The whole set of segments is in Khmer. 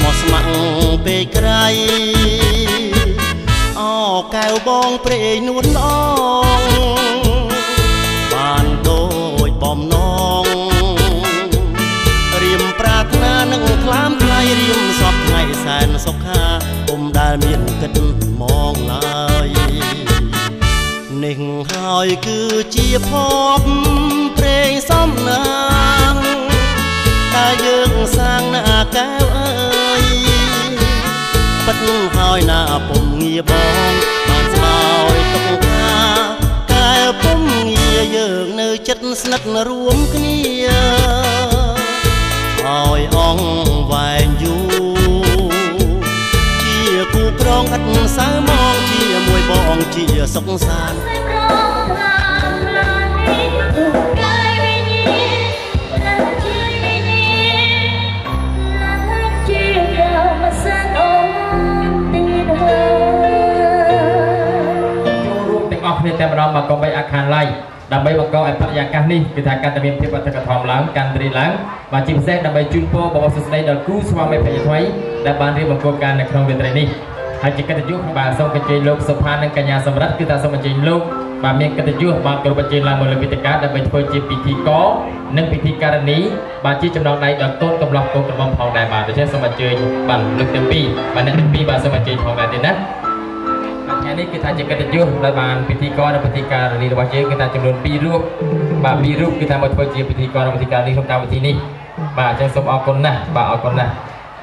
មកស្ម័គ្រពេកក្រៃអោកែវបងព្រេងនួនឡងបានដូចបំណងរៀមប្រាថ្នានឹងខ្លាមថ្លៃរៀមសពថ្ងៃសែនសុខាពុំដែលមានគិតមកឡើយនេះហើយគឺជាភពព្រេងសំណាងតែយើងសាងណាកែវអើយពិតហើយណាពុំងាបងបានស្បើយទុកថាកែវពុំងាយើងនៅចិត្តស្និទ្ធរួមគ្នាឲ្យអងវែងយូរជាគូក្រងឥតសៅមកជាមួយបងជាសុខសាន្តតែម្ដងមកកុំបីអាខានឡៃដើម្បីបង្កឲ្យបរិយាកាសនេះគឺថាកាន់តែមានភាពអធិកធមឡើងកាន់តែរីឡើងបាទជាពិសេសដើម្បីជូនពរបងប្អូនសួស្ដីដល់គូស្វាមីភរិយាថ្មីដែលបានរៀបបង្គោលការនៅក្នុងរាត្រីនេះហើយជាកិត្តិយសបាទសូមអញ្ជើញលោកសុផាននិងកញ្ញាសម្រិទ្ធគឺថាសូមអញ្ជើញលោកបាទមានកិត្តិយសបាទគោរពអញ្ជើញឡើងមកលើវេទិកាដើម្បីធ្វើជាពិធីករនិងពិធីការនីបាទជាចំណងដៃដល់កូនកំឡោះកូនក្រមុំផងដែរបាទដូច្នេះសូមអញ្ជើញបាទលោកទាំងពីរបាទអ្នកទាំងពីរបាទសូមអញ្ជើញផងដែរទេណាថ្ងៃនេះគឺថាជាកិត្តិយសដែលបានពិធីករនិងពិធីការនីរបស់យើងគឺថាចំនួន2រូបបាទ2រូបគឺថាមកធ្វើជាពិធីករនិងពិធីការនីក្នុងកម្មវិធីនេះបាទអញ្ចឹងសូមអរគុណណាស់បាទអរគុណណាស់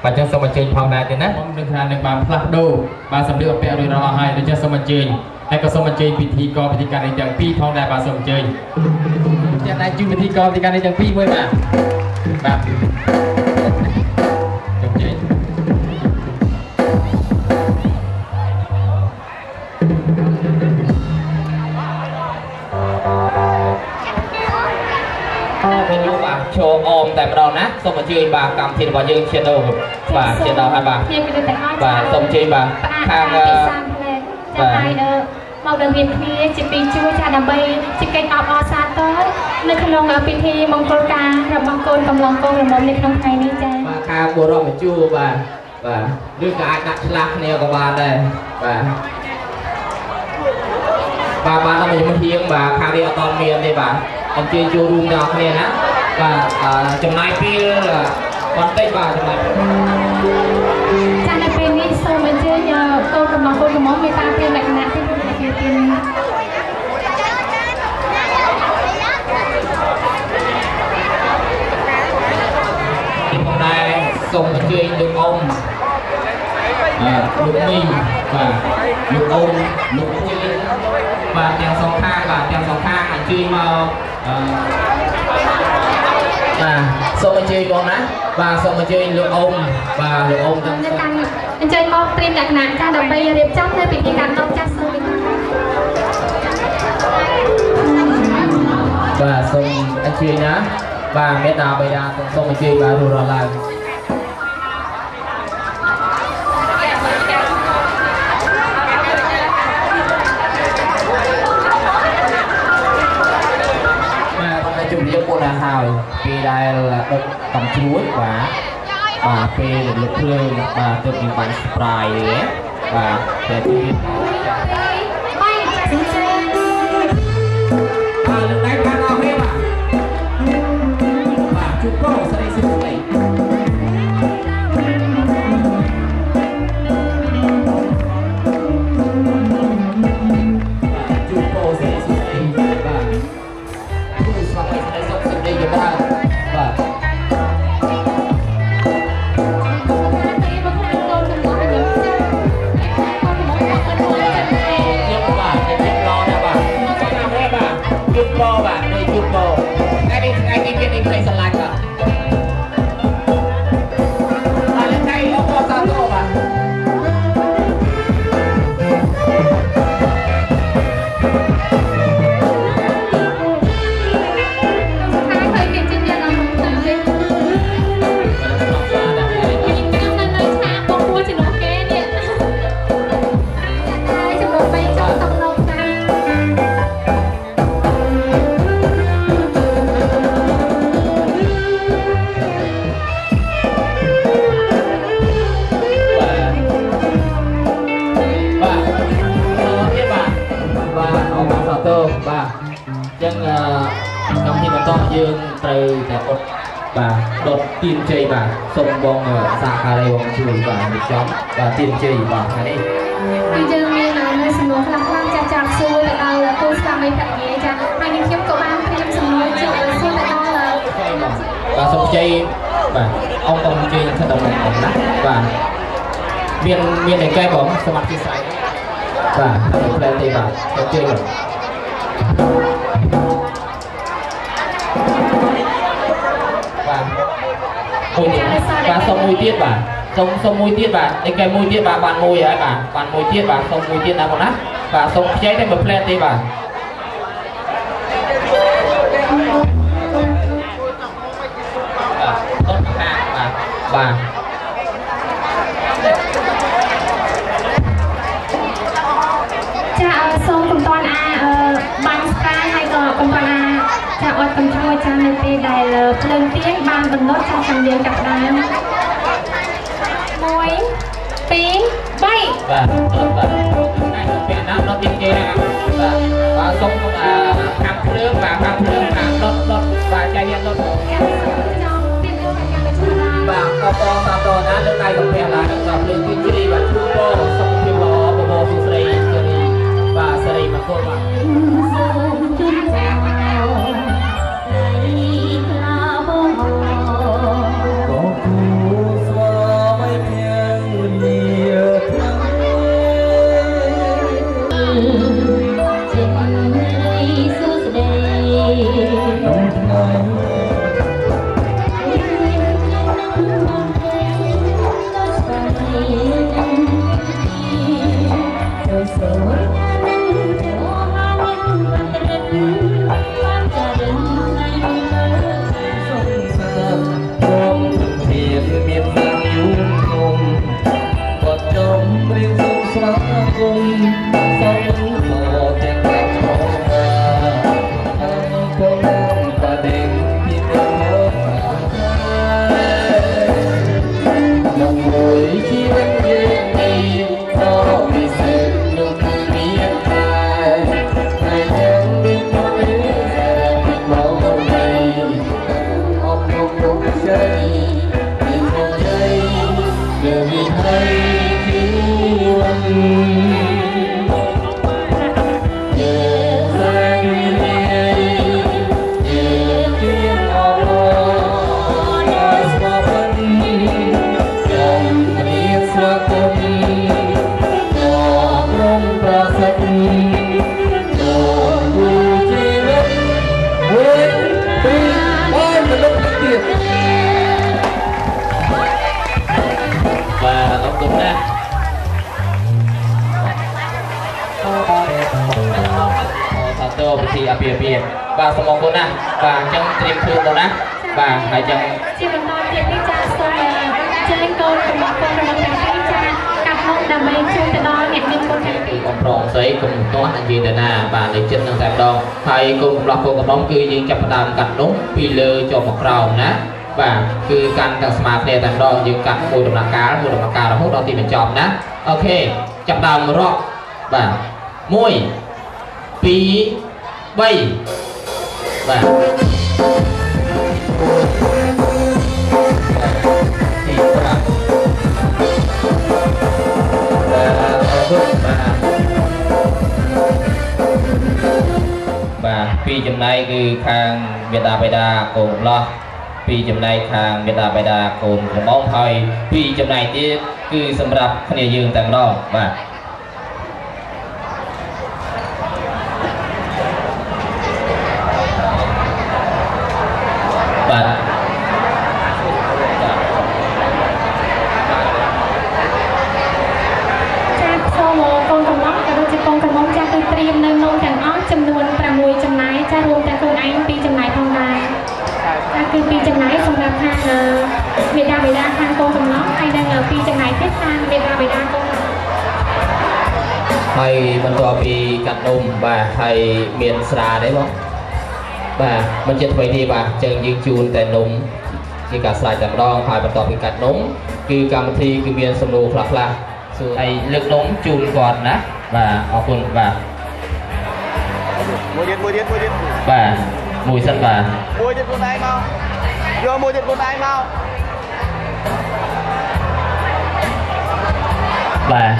បាទអញ្ចឹងសូមអញ្ជើញផងដែរទេណាខ្ញុំនឹងថានឹងបានផ្លាស់ប្ដូរបាទសម្ភារៈពាក់រួចរាល់ហើយដូច្នេះសូមអញ្ជើញហើយក៏សូមអញ្ជើញពិធីករពិធីការនីទាំងពីរផងដែរបាទសូមអញ្ជើញចាំតែជួយពិធីករពិធីការនីទាំងពីរមួយបាទបាទចូលអមតែម្ដងណាសូមអញ្ជើញបាទកម្មវិធីរបស់យើងជាដូរបាទជាដល់ហើយបាទបាទសូមអញ្ជើញបាទខាងបាទមកដល់រៀនគ្នាជាពីរជួយចាដើម្បីជាកិច្ចអបអរសាទរនៅក្នុងពិធីមង្គលការរបស់កូនកំឡុងកូនរមុំនៅក្នុងថ្ងៃនេះចាបាទខាងបុរសបញ្ជូបាទបាទឬក៏អាចដាក់ឆ្លាស់គ្នាក៏បានដែរបាទបាទដល់មកហៀងបាទខាងនេះអត់តមានទេបាទអញ្ជើញចូលរួមដល់គ្នាណាបាទចំណាយពេលបន្តិចបាទចំណាយចានៅពេលនេះសូមអញ្ជើញកូនកំឡុងកូនកំមុំមេត្តាពេលលក្ខណៈទីពីទៀតផងដែរសូមអញ្ជើញលោកអ៊ំលោកមីបាទលោកអ៊ំលោកអញ្ជើញបាទទាំងសងខាងបាទទាំងសងខាងអញ្ជើញមកបាទសូមអញ្ជើញបងណាបាទសូមអញ្ជើញលោកអ៊ំបាទលោកអ៊ំទាំងអញ្ជើញមកត្រៀមលក្ខណៈការដើម្បីរៀបចំនៅពិធីការដុតចាស់សូមបាទសូមអញ្ជើញណាបាទមេត្តាបិតាសូមអញ្ជើញបាទរួចរាល់ឡើងជំរាបពុនដល់ហើយពេលដែលដុតកំជ្រួចបាទពេលរលឹកភ្លើងបាទទើបយើងបានស្ប្រាយទេបាទតែទីបាទលើកដៃខាងអស់គ្នាបាទជួបពោស្រីស្រី បន្តយើងត្រូវតែអត់បាទដុតទៀនជ័យបាទសូមបងសាខារីបងជួយបាទរៀបចំបាទទៀនជ័យបាទថ្ងៃនេះគឺយើងមាននៅសំណួរខ្លះៗចាស់សួរទៅដល់គូស្វាមីភរិយាចាហើយនេះខ្ញុំក៏បានត្រៀមសំណួរជួយសួរទៅដល់បាទសូមជ័យបាទអង្គជ័យទៅដល់បងណាបាទមានតែកែបងសមត្ថភាពស្អីបាទផ្លែទេបាទសូមជ័យបាទបាទសុំមួយទៀតបាទសុំមួយទៀតបាទឯកែមួយទៀតបាទបានមួយហើយបាទបានមួយទៀតបាទសុំមួយទៀតណាបងណាបាទសុំខ្ចីតែមួយផ្លែទេបាទអត់ខាបាទបាទចាសូមកំតាន់បាញ់ស្កាយហើយក៏កំតាន់ចាអត់កំជួយចានៅពេលដែលភ្លើងទៀនបានបណ្ដុតចាចាំយើងកាត់ដើម1 2 3បាទពេលណាដល់ទៀនគេណាបាទសុំខាងភ្លើងបាទខាងភ្លើងខាងដុតបាទចៃហ៊ានដុតបាទក៏បងតាតណាលើដៃកំពះឡើងដល់ភ្លើងទៀនជ្រីបាទជួបបងសុខភាពល្អបបោសុស្រីសេរីបាទសេរីមកគោលបាទបាទសូមអរគុណណាបាទអញ្ចឹងត្រៀមខ្លួនទៅណាបាទហើយអញ្ចឹងជាបន្តទៀតនេះចាសូមចេញកូនរបស់កូនរបស់ទាំងពីរចាកាត់មុខដើម្បីជួយទៅដល់អ្នកមានកូនទាំងពីរអំប្រងស្អីកុំទាស់និយាយទៅណាបាទលេខចិត្តនឹងតែម្ដងហើយកូនរបស់កូនកំដុំគឺយើងចាប់ផ្ដើមកាត់នោះពីលើចុះមកក្រោមណាបាទគឺកាន់ទាំងស្មារតីតែម្ដងយើងកាត់មួយដំណាក់កាលរហូតដល់ទីបញ្ចប់ណាអូខេចាប់ដើមរាប់បាទ1 2 3បាទទី5បាទពីចំណែកគឺខាងមេដាបេដាកូនកំឡោះពីចំណែកខាងមេដាបេដាកូនកំបងហើយពីចំណែកទៀតគឺសម្រាប់គ្នាយើងតែម្ដងបាទបាទចាសូមកូនកំឡោះក៏ដូចជាកូនកំឡោះចាគឺត្រៀមនៅនំទាំងអស់ចំនួន6ចំណាយចារួមទាំងខ្លួនឯង2ចំណាយផងដែរចាគឺ2ចំណាយសម្រាប់ខាងមេដាបេដាខាងកូនកំឡោះហើយនិង2ចំណាយទៀតខាងមេដាបេដាកូនកំឡោះហើយបន្ទាប់ពីកាត់នំបាទហើយមានស្រាដែរបងបាទមិនជាថ្មីទេបាទចឹងយើងជូនតែនំជាការស្រាយតែម្ដងហើយបន្ទាប់ពីកាត់នំគឺកម្មវិធីគឺមានសំណួរខ្លះៗហើយលើកនំជូនគាត់ណាបាទអរគុណបាទមួយទៀតបាទ mùi sân và mùi thịt con đai mau vô mùi thịt con đai mau và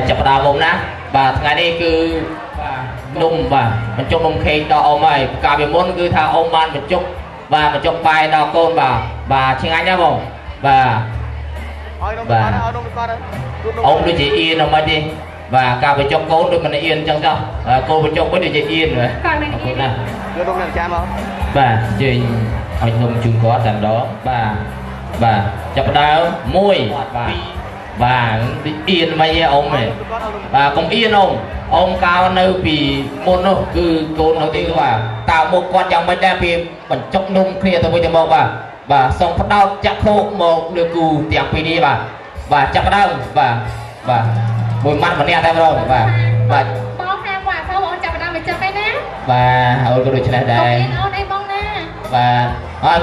chập đào bông ná và ngày đây cứ nung và mình cho nung khay đo ôm mày cả về món cứ thà ôm ban một chút và mình cho bài đo côn và tiếng Anh nhá bông và ông đưa chị yên ông đi và cả về cho cô đôi mình yên chẳng sao cô về cho có để chị yên rồi và chị anh không chung có tầm đó và chập đào môi và yên mày ông này và cũng yên ông cao nơi vì môn nó cứ cô nói tiếng và tạo một con dòng bên đây vì mình chọc nung kia tôi bây giờ và xong phát đau chắc khô một được cù tiệm vì đi và chắc đau và mùi mắt mà nghe theo rồi và bóng hai quả sau ông chập đau mình chập đây nè và ôi cô được trên đây và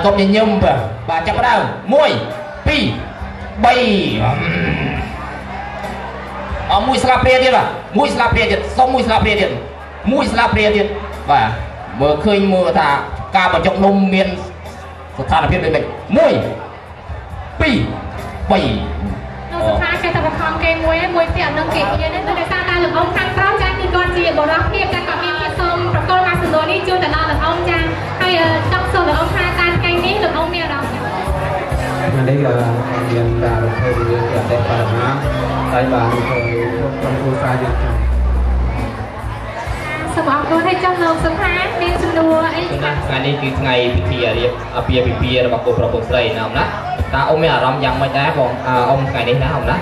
công nhân nhung và chắc đau môi pi bay mùi slap kia đi mùi slap kia đi xong mùi slap kia đi và vừa khơi mưa thả ca vào trong nông miền thả là phía bên mình mùi pi bayสุดท้ายใครจะประคองเกมมวยมวยเปลี่ยนนังเกมยังได้แต่ซาตาหรือองค์ทางเราจ้าคือก่อนจีบรับเพียบจากกับมีพิซซ่มประกอบมาสุดโดนี่จูแต่นอนหรือองค์จ้าให้ต้องโซ่หรือองค์ทางการไกลนี้หรือองค์เมียเราđây là miền đà được thời gian đẹp và đẹp tại bản thời trong khu xa dânสมองตัวให้จ้องลงสุดท้ายเรียนสุนัวไอ้ngày đâyคือngàyพิธีเรียกเปียระบบประบบใส่น้ำนะตาองค์มีอารมณ์ยังไม่ได้บอกองค์ngàyนี้นะองค์นะ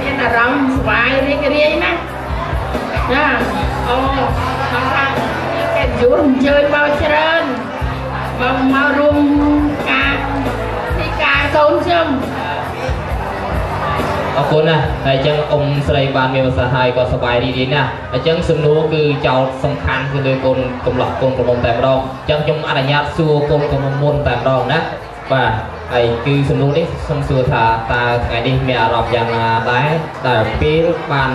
มีอารมณ์สบายเรียนนะทางแกยุ่งเจอมาเชิญมารุมการโซนชมคุณนะไอ้จังองค์สไลบานมีภาษาไทยก็สบายดีๆนะไอ้จังสนุกคือเจ้าสำคัญคือเลยคนกำลังคนกำลังแต่รองจังจงอนุญาตสู้คนกำลังมนแต่รองนะว่าไอ้คือสนุกนี่สมสู่ตาไงนี่มีอารมณ์อย่างไรแต่ปีบาน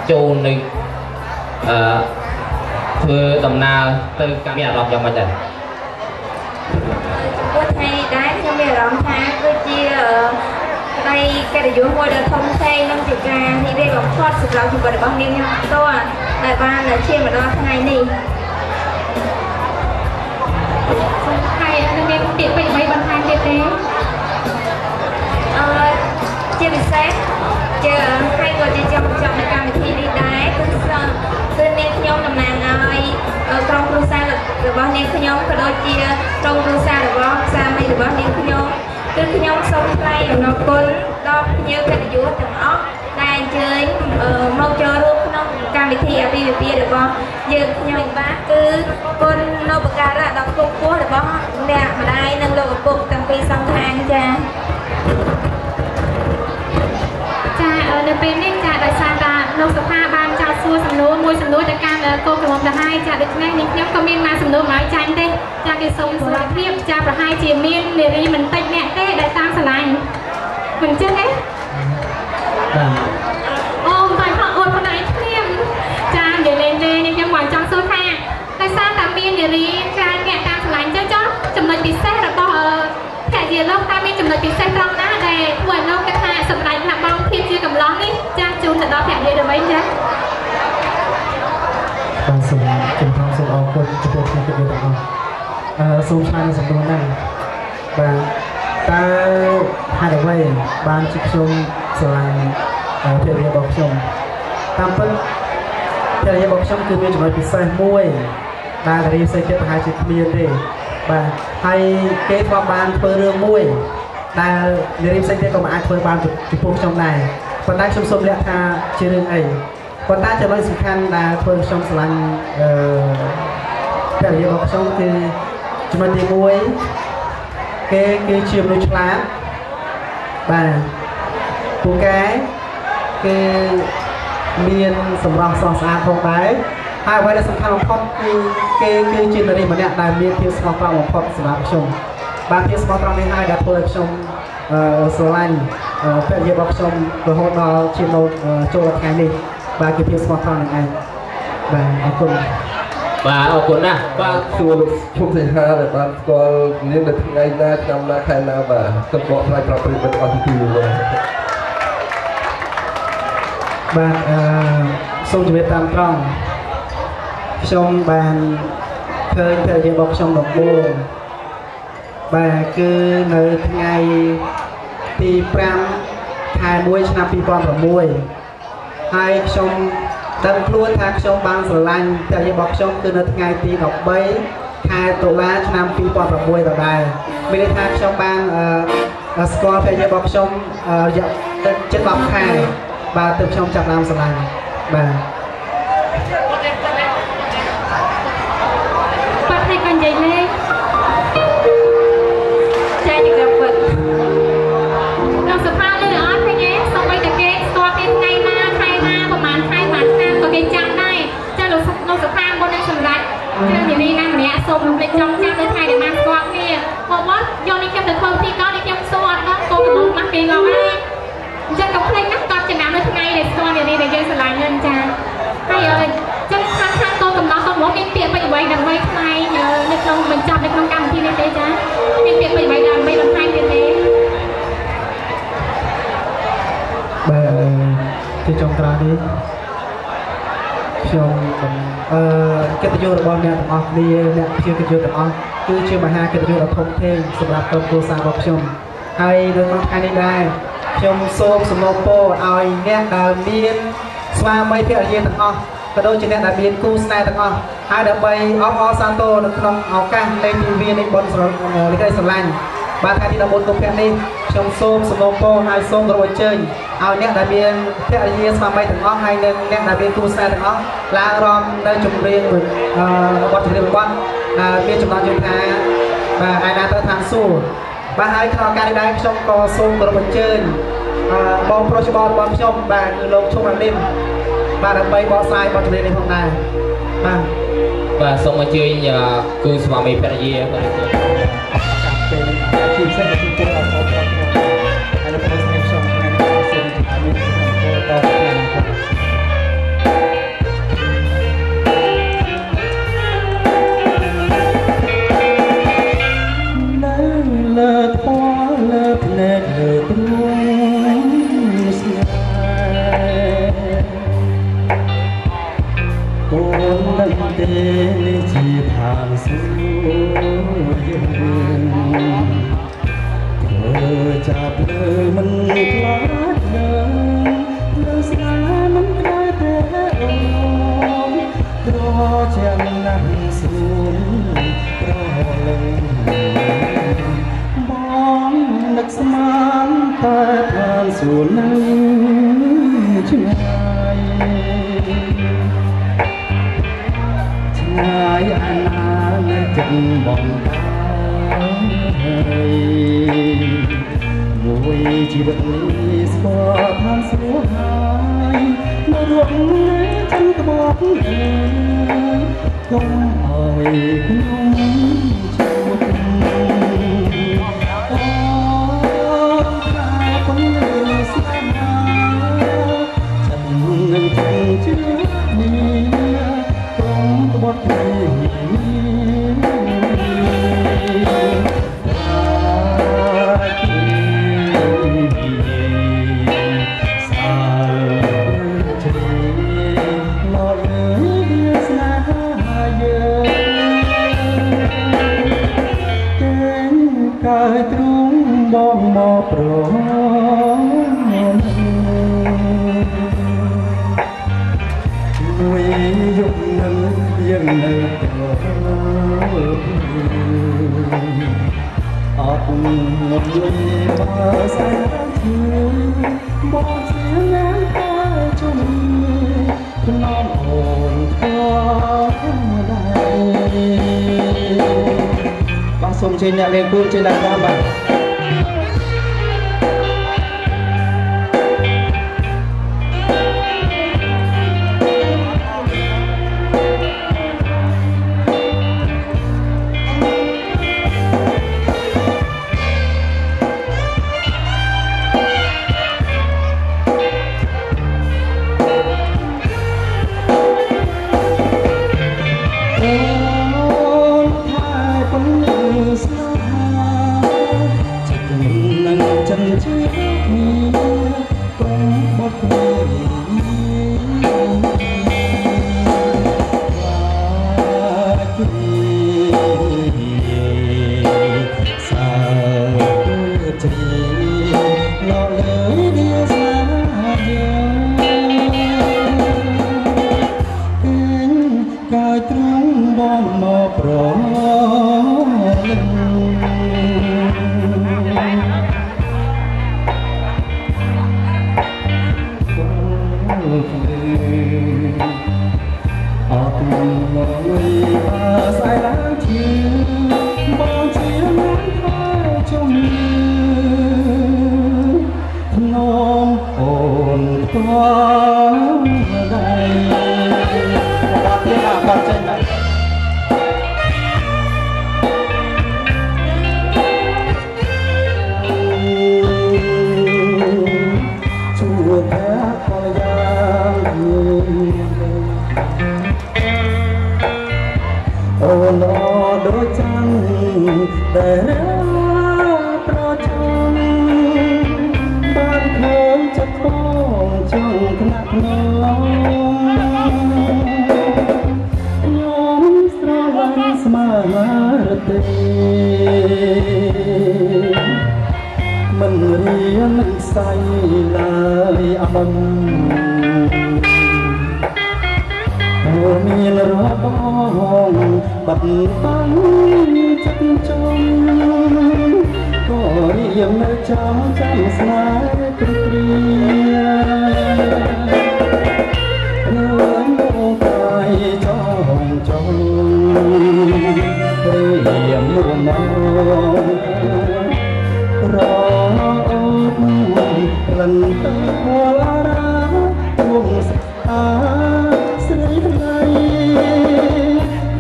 โจนึงคือตำนานตื่นมีอารมณ์อย่างไรก็ไทยได้ที่มีร้องท้าก็เจี๋ยในกระดิ่งมวยเดินทงเซ่น้ำจิกาที่เรียกว่าทอดสุดเราอยู่บนบ้านนี้ตัวในบ้านเชี่ยมาดอทั้งไงนี่ใครนักเรียนติดไปไม่บรรทัดเด็ดเลยเจี๋ยเซ่เจอให้ก็จะจำในการที่ดีได้คือเนี่ยขยมนำนางตรงครูซาหรือว่าเนี่ยขยมกระโดดเจี๋ยตรงครูซาหรือว่าซาไม่หรือว่าเนี่ยขยมคือขยมส่งไปนอกคนดอกเยอะกันอยู่ถึงอ๊อกได้เจอมองเจอรูปน้องการวิธีอภิเษกหรือว่าเยอะขยมบ้าคือคนนอกประกาศระดับกุ๊กกุ๊กหรือว่าเนี่ยมาได้นั่งโลกกุ๊กตั้งปี2 ทางจ้าในปีนี้จะได้สร้างการลงสภาบานจะสู้สำนุนมวยสำนุนจากการโกงกระบอกจะให้จะดึกแน่นี้ย้ำก็มีมาสำนุนหมายใจเต้จะกิสมสุรเทียบจะประให้จีมีนเดี๋ยวนี้มันเต้แน่เต้ได้ตามสลายเหมือนเจ้าเอ๊ะโอ้ตายพระโอนคนไหนเทียมจะเดี๋ยวเล่นยังหวานจังสู้แท้ได้สร้างตามมีนเดี๋ยวนี้จะแง่ตามสลายเจ้าจำนวนปีเซ่แล้วก็แค่เดียวโลกตามมีจำนวนปีเซ่ตรงหน้าแดงหวนโลกกระทาสลายหนักบ้องพิมพ์ชื่อกับล้อนี่จ้าจูนแต่ดอแผ่นเดียวเดี๋ยวไม่จ้าบางส่วนจึงทำส่วนออกคนจะเป็นคนเป็นต่างสูงชันสมบูรณ์นั่นบางตาหาได้ไว้บางชิคชมสลายเพียรบอกชมตามเป็นเพียรบอกชมคือมีจำนวนพิเศษมวยบางเรียนใส่เก็บหายจิตมีเลยบางให้เก็บความบางเพื่อเรื่องมวยแต่เรียนใส่เก็บก็มาอาจเพื่อบางจุดพวกชมได้คนได้ชมสมเลี้ยทาชื่อเรื่องไอ้คนได้จะไม่สำคัญแต่เพื่อชมสลันเพียรบอกชมคือจำนวนตีมวยคือเชื่อมโดยฉลาดบ่าผู้แก่คือเมียนสำรองสองสะอาดของได้ให้ไว้ในสำคัญของพ่อคือจินตนาการมันเนี่ยได้เมียนเพียงสมองกลางของพ่อสำหรับชมบางเพียงสมองกลางในให้ได้เพื่อชมสลันเพื่อเยอะบอกชมโดยโฮดอชิมโนโจทย์ไงนี่บางคือเพียงสมองกลางในไงบ่าขอบคุณ បាទអរគុណណាស់បាទសួរលោកឈុំសីហាដែលបានស្គាល់នាងនៅថ្ងៃណាឆ្នាំណាខែណាបាទសូមបកស្រាយប្រាប់ប្រិយមិត្តអស់ទីបាទសូមជម្រាបតាមត្រង់ខ្ញុំបានឃើញភរិយារបស់ខ្ញុំដំបូងបាទគឺនៅថ្ងៃទី5ខែ1ឆ្នាំ2006ហើយខ្ញុំដឹងខ្លួនថាខ្ញុំបានស្រឡាញ់ភរិយារបស់ខ្ញុំគឺនៅថ្ងៃទី13ខែតុលាឆ្នាំ2006ដដែលមានន័យថាខ្ញុំបានស្គាល់ភរិយារបស់ខ្ញុំរយៈជិត10ខែបាទទើបខ្ញុំចាប់ដើមស្រឡាញ់បាទបាត់ហើយកញ្ចៃលេខចាយទៅពិតដល់សភាលើអត់ឃើញទេសូម្បីតែគេស្គាល់គេថ្ងៃណាខែណាប្រហែលខែប្រហែលឆ្នាំក៏គេចាំដែរចាលោកសភាមុននឹងសម្រាប់គឺនិយាយណាម្នាក់សូមរំលេចចង់ចាំនៅថ្ងៃដែលបានស្គាល់គ្នាមកយកនេះខ្ញុំទៅធ្វើទីកោនេះខ្ញុំសួរអត់ដល់កូនកំណត់មកគេងហើយអញ្ចឹងក៏ភ្លេចណាស់តបចំណាំនៅថ្ងៃដែលស្គាល់នារីដែលយើងស្រឡាញ់នឹងចាហើយចឹងខាងកូនកំណត់គាត់មកមានពាក្យអ្វីដើម្បីថ្លែងនៅក្នុងបញ្ចប់នៅក្នុងកម្មវិធីនេះទេចាមានពាក្យអ្វីដើម្បីបន្ថែមទៀតទេបាទទីចុងក្រោយនេះខ្ញុំកិត្តិយសរបស់អ្នកទាំងអស់គ្នាអ្នកជាកិត្តិយសទាំងអស់គឺជាមហាកិត្តិយសដ៏ធំធេងសម្រាប់ក្រុមគ្រួសាររបស់ខ្ញុំហើយនៅក្នុងថ្ងៃនេះដែរខ្ញុំសូមសំណូមពរឲ្យអ្នកដែលមានស្វាមីភរិយាទាំងអស់ក៏ដូចជាអ្នកដែលមានគូស្នេហ៍ទាំងអស់ហើយដើម្បីអបអរសាទរនៅក្នុងឱកាសនៃទិវានៃបុណ្យនៃក្តីស្រឡាញ់បាទថ្ងៃទី14កុម្ភៈនេះខ្ញុំសូមសំណូមពរហើយសូមគោរពអញ្ជើញឲ្យអ្នកដែលមានភរិយាស្វាមីទាំងអស់ហើយនិងអ្នកដែលមានគូស្នេហ៍ទាំងអស់ឡើងរំនៅចម្រៀងបទចម្រៀងរបស់មានចំណងជើងថាបាទឯណាទៅឋានសួគ៌បាទហើយក្នុងឱកាសនេះដែរខ្ញុំក៏សូមគោរពអញ្ជើញបងប្រុសច្បងរបស់ខ្ញុំបាទគឺលោកឈុំអាលីមបាទដើម្បីបកស្រាយបទចម្រៀងនេះផងដែរបាទសូមអញ្ជើញគូស្វាមីភរិយាបាទជាពិសេសគឺពួកអត់អត់ហើយនៅក្នុងស្នេហ៍ខ្ញុំថ្ងៃនេះសូមជំរាបមានសំណួរតទៅខាងនៅលើថ្មលើភ្នែកលើព្រួយស្នេហ៍កូនដឹងទេនេះជាឋានសួគ៌យើងចាប់លើមិនខ្លាចលើលើស្នាមិនក្រៅតែអូនត្រចាំណាស់សួនប្រលឹងបងនឹកស្មានតែឋានសួននឹងឆ្ងាយឆ្ងាយអាណានៅចិត្តបងមួយជីវិតនេះស្គាល់ឋានសួគ៌ហើយនៅរកចាំក្បត់កុំឲ្យខ្ញុំជួបអូថាប៉ុណ្ណឹងស្នេហាฉันនឹងគង់ជឿនេះកុំក្បត់បងមកប្រមួយយប់នឹងយើងនៅត្រអត់មកលុយបើសាឈឺបងជាណានតែជុំក្នុងអូនក៏ដែរបងសូមជិះអ្នកលេងគូជិះដាក់តាមបាទអូ អត់មកស្អែកឡើងឈឺបងជាអ្នកថាជុំនំអូនផ្ទាល់ដែរបាទទៀតបាទចេញដែរជួបតែផលយ៉ាងអូនដូចចាំតែប្រជុំបានឃើញចិត្តផងចង់ថ្នាក់ថ្នមខ្ញុំស្រឡាញ់ស្មារតីមិនរៀនមិនស្អីឡើយអមនមានរបស់បាត់បាំងចិត្តជុំក៏រៀងនៅចាំស្នេហ៍គ្រីរឿងមកកាយចងរៀងរួមមករក្លិនទឹកវល់អារាគុំស្អាស្រីថ្លៃ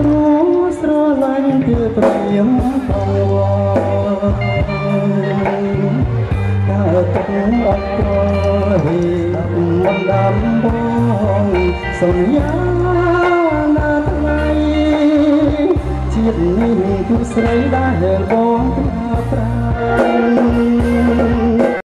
รู้ស្រឡាញ់គឺព្រៀងផងដើរទឹកអត់ក្ររីមិនដាំបងសន្យាណាថ្លៃជាតិនេះគឺស្រីដែលបងថាប្រាំ